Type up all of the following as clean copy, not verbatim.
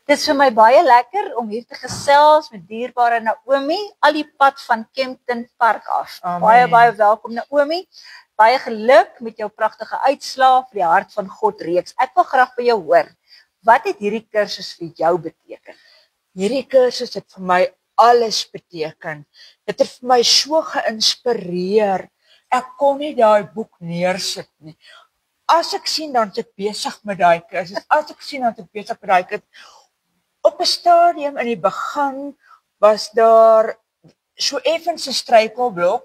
Dit is vir my baie lekker om hier te gesels met dierbare Naomi, al die pad van Kempton Park af. Amen. Baie welkom Naomi. Baie geluk met jou pragtige uitslae vir die Hart van God reeks. Ek wil graag by jou hoor, wat het hierdie kursus vir jou beteken? Hierdie kursus het vir my alles beteken. Dit het vir my so geïnspireer. Ek kon nie daai boek neersit nie. As ek sien dan is ek besig met daai kursus. As ek sien dan is ek besig met daai kursus. Op 'n stadium in die begin was daar so effens 'n struikelblok,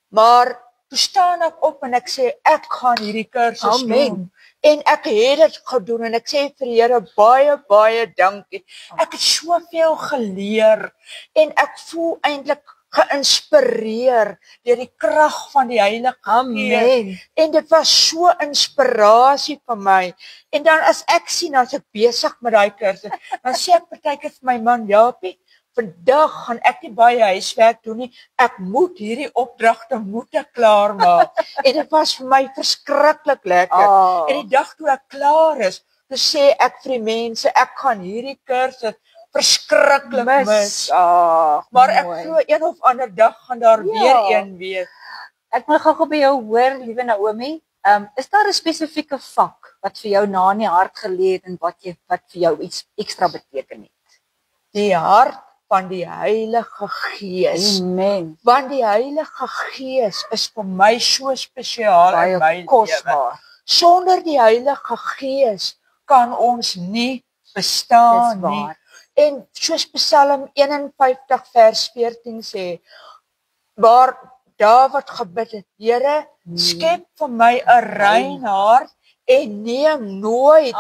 maar toe staan ek op en ek sê ek gaan hierdie kursus doen. En ek het dit gedoen en ek sê vir die Here baie dankie. Ek het soveel geleer en ek voel eintlik geïnspireer deur die krag van die Heilige Gees. En dit was so inspirasie vir my. En dan as ek sien as ek besig met daai kursus, dan sê ek partykeer vir my man, Japie, vandag gaan ek nie baie huiswerk doen nie. Ek moet hierdie opdragte klaar maak. En dit was vir my verskriklik lekker. En die dag toe ek klaar is, toe sê ek vir die mense, ek gaan hierdie kursus verskriklik mis. Maar ek glo een of ander dag gaan daar weer een wees. Ek wil gou by jou hoor, liewe Naomi, is daar 'n spesifieke vak wat vir jou na in die hart gelê het en wat vir jou iets ekstra beteken het? Die hart van die Heilige Gees. Amen. Want die Heilige Gees is vir my so spesiaal in my lewe. Sonder die Heilige Gees kan ons nie bestaan nie. En soos Psalm 51 vers 14 sê, waar Dawid gebid het, Here, skep vir my 'n rein hart en neem nooit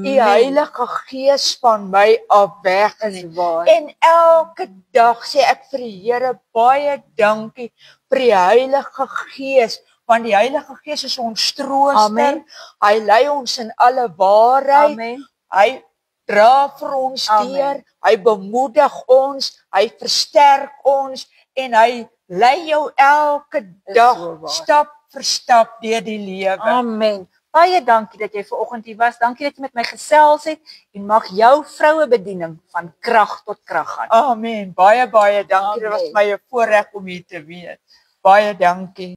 die Heilige Gees van my af weg nie. En elke dag sê ek vir die Here baie dankie vir die Heilige Gees, want die Heilige Gees is ons trooster. Hy lei ons in alle waarheid. Hy dra vir ons deur, hy bemoedig ons, hy versterk ons en hy lei jou elke dag stap vir stap deur die lewe. Amen. Baie dankie dat jy vanoggend hier was. Dankie dat jy met my gesels het en mag jou vrouebediening van krag tot krag gaan. Amen. Baie dankie. Dit was my 'n voorreg om hier te wees. Baie dankie.